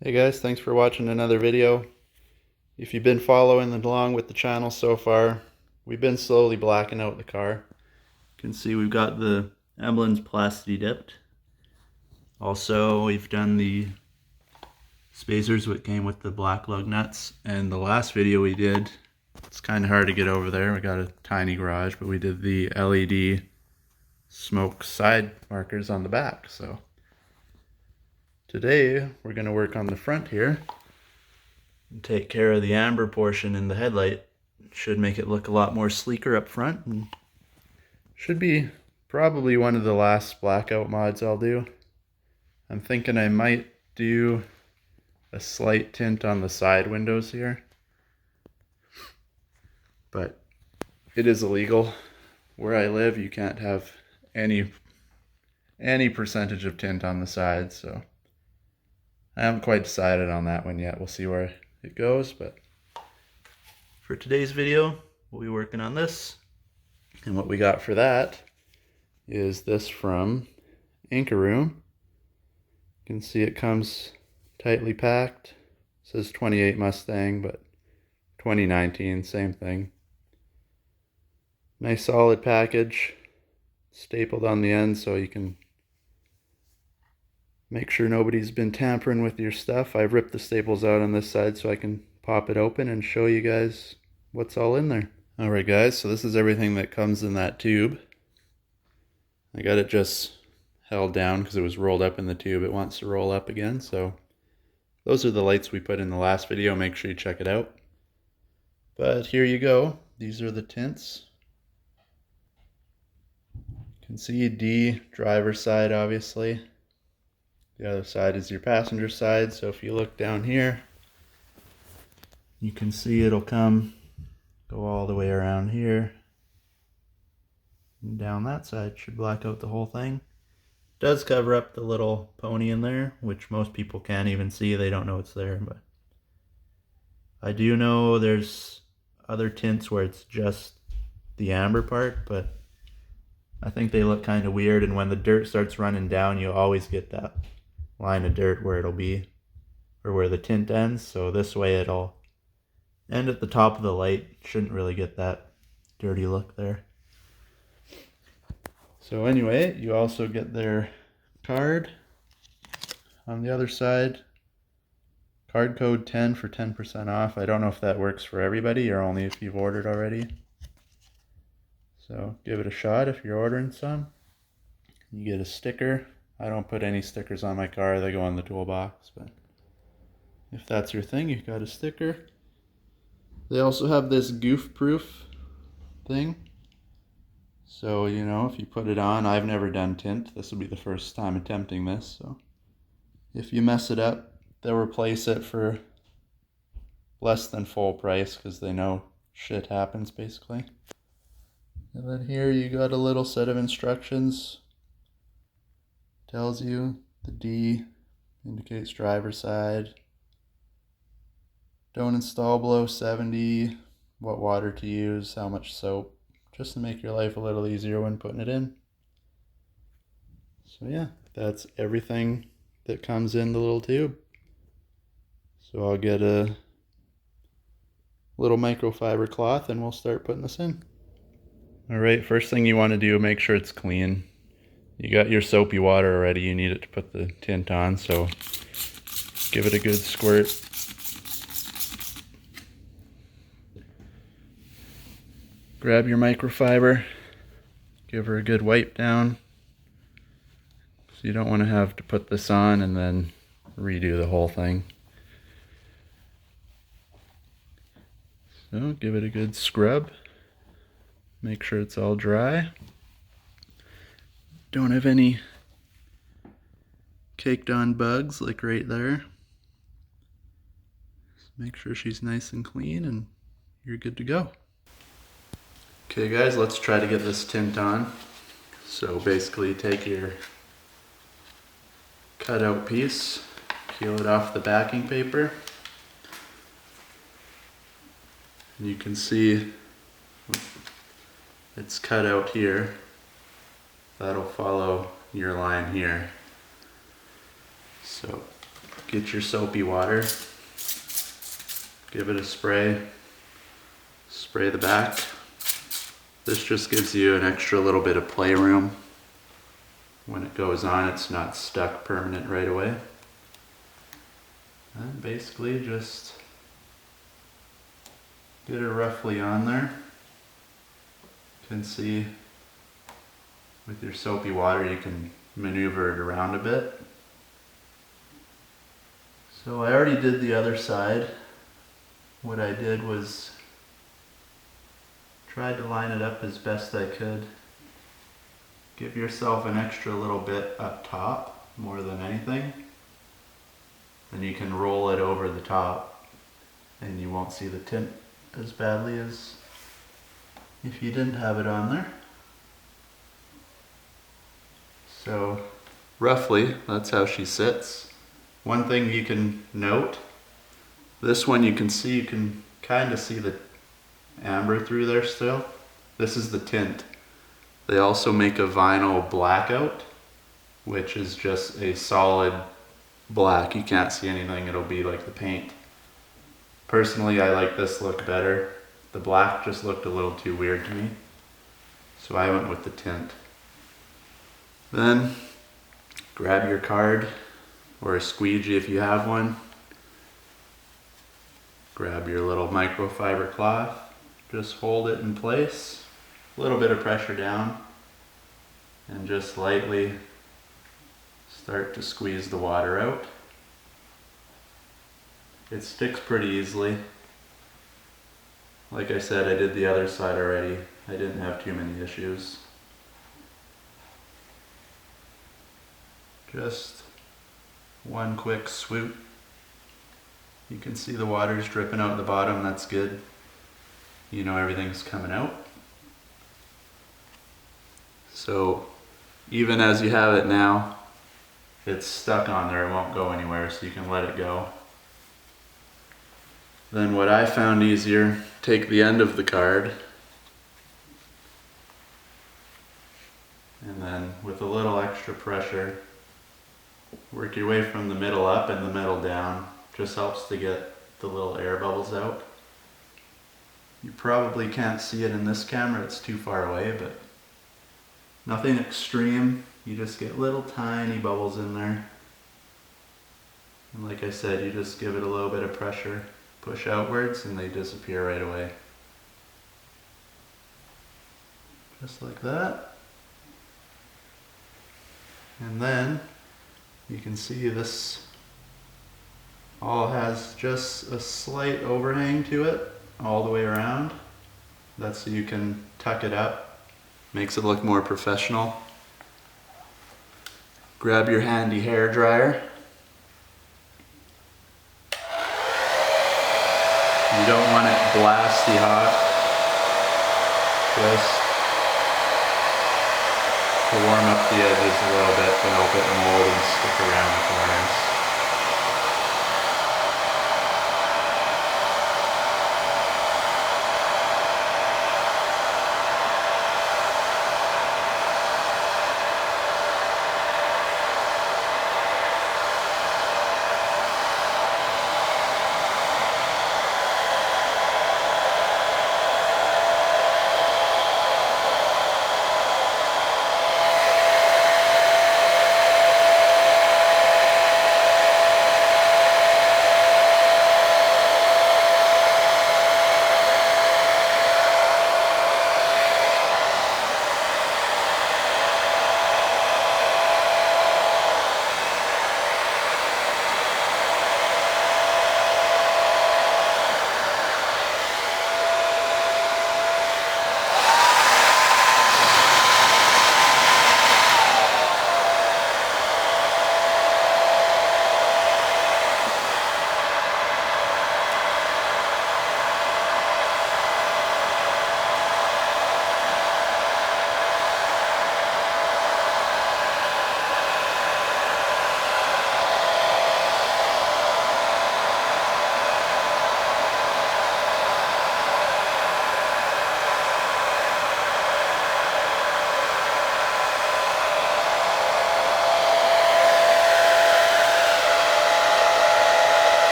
Hey guys, thanks for watching another video. If you've been following along with the channel so far, we've been slowly blacking out the car. You can see we've got the emblems plasti dipped. Also, we've done the spacers that came with the black lug nuts. And the last video we did, it's kind of hard to get over there. We got a tiny garage, but we did the LED smoke side markers on the back. So today we're going to work on the front here and take care of the amber portion in the headlight. Should make it look a lot more sleeker up front, and should be probably one of the last blackout mods I'll do. I'm thinking I might do a slight tint on the side windows here, but it is illegal. Where I live, you can't have any percentage of tint on the sides, so I haven't quite decided on that one yet. We'll see where it goes, but for today's video, we'll be working on this. And what we got for that is this from Anchor Room. You can see it comes tightly packed. It says 28 Mustang, but 2019, same thing. Nice solid package, stapled on the end so you can make sure nobody's been tampering with your stuff. I've ripped the staples out on this side so I can pop it open and show you guys what's all in there. Alright guys, so this is everything that comes in that tube. I got it just held down because it was rolled up in the tube. It wants to roll up again, so those are the lights we put in the last video. Make sure you check it out. But here you go. These are the tints. You can see D, driver's side obviously. The other side is your passenger side, so if you look down here, you can see it'll go all the way around here. And down that side should black out the whole thing. It does cover up the little pony in there, which most people can't even see. They don't know it's there, but I do know there's other tints where it's just the amber part, but I think they look kind of weird, and when the dirt starts running down, you always get that line of dirt where it'll be, or where the tint ends. So this way it'll end at the top of the light. Shouldn't really get that dirty look there. So anyway, you also get their card on the other side. Card code 10 for 10% off. I don't know if that works for everybody or only if you've ordered already. So give it a shot if you're ordering some. You get a sticker. I don't put any stickers on my car. They go on the toolbox, but if that's your thing, you've got a sticker. They also have this goof-proof thing. So, you know, if you put it on, I've never done tint. This will be the first time attempting this. So if you mess it up, they'll replace it for less than full price because they know shit happens basically. And then here you got a little set of instructions. Tells you the D indicates driver's side. Don't install below 70, what water to use, how much soap, just to make your life a little easier when putting it in. So yeah, that's everything that comes in the little tube. So I'll get a little microfiber cloth and we'll start putting this in. Alright, first thing you want to do, make sure it's clean. You got your soapy water already, you need it to put the tint on, so give it a good squirt. Grab your microfiber, give her a good wipe down. So you don't want to have to put this on and then redo the whole thing. So give it a good scrub. Make sure it's all dry. Don't have any caked on bugs like right there. Just make sure she's nice and clean and you're good to go. Okay guys, let's try to get this tint on. So basically take your cutout piece, peel it off the backing paper. And you can see it's cut out here. That'll follow your line here. So Get your soapy water, give it a spray, spray the back. This just gives you an extra little bit of playroom. When it goes on, it's not stuck permanent right away. And basically just get it roughly on there. You can see with your soapy water you can maneuver it around a bit. So I already did the other side. What I did was tried to line it up as best I could. Give yourself an extra little bit up top, more than anything. Then you can roll it over the top and you won't see the tint as badly as if you didn't have it on there. So roughly, that's how she sits. One thing you can note, this one you can kind of see the amber through there still. This is the tint. They also make a vinyl blackout, which is just a solid black. You can't see anything, it'll be like the paint. Personally, I like this look better. The black just looked a little too weird to me, so I went with the tint. Then grab your card or a squeegee if you have one. Grab your little microfiber cloth, just hold it in place, a little bit of pressure down, and just lightly start to squeeze the water out. It sticks pretty easily. Like I said, I did the other side already. I didn't have too many issues. Just one quick swoop. You can see the water's dripping out the bottom, that's good. You know everything's coming out. So even as you have it now, it's stuck on there, it won't go anywhere, so you can let it go. Then what I found easier, take the end of the card and then with a little extra pressure, work your way from the middle up and the middle down. Just helps to get the little air bubbles out. You probably can't see it in this camera, it's too far away, but nothing extreme. You just get little tiny bubbles in there. And like I said, you just give it a little bit of pressure, push outwards, and they disappear right away. Just like that. And then you can see this all has just a slight overhang to it all the way around. That's so you can tuck it up. Makes it look more professional. Grab your handy hair dryer. You don't want it blasty hot. Just to warm up the edges a little bit to help it mold and stick around the corners.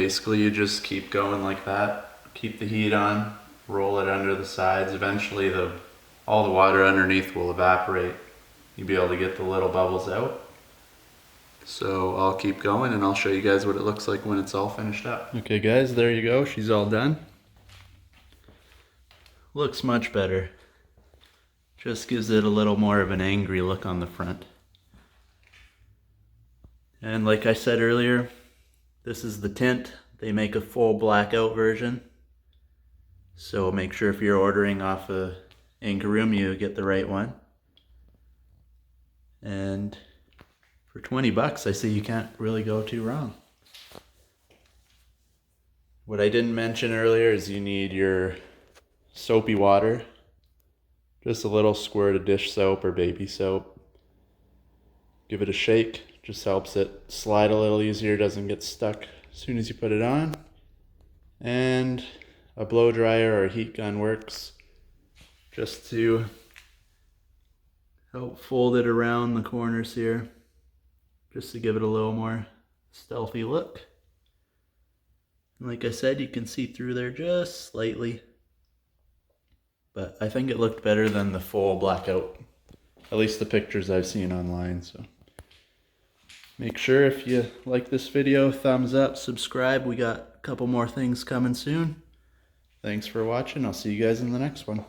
basically you just keep going like that, keep the heat on, roll it under the sides. Eventually all the water underneath will evaporate. You'll be able to get the little bubbles out. So I'll keep going and I'll show you guys what it looks like when it's all finished up. Okay guys, there you go, she's all done. Looks much better. Just gives it a little more of an angry look on the front. And like I said earlier, this is the tint. They make a full blackout version. So make sure if you're ordering off of Ankaroom, you get the right one. And for 20 bucks, I see you can't really go too wrong. What I didn't mention earlier is you need your soapy water. Just a little squirt of dish soap or baby soap. Give it a shake. Just helps it slide a little easier, doesn't get stuck as soon as you put it on. And a blow dryer or a heat gun works just to help fold it around the corners here, just to give it a little more stealthy look. And like I said, you can see through there just slightly, but I think it looked better than the full blackout, at least the pictures I've seen online. So make sure if you like this video, thumbs up, subscribe. We got a couple more things coming soon. Thanks for watching. I'll see you guys in the next one.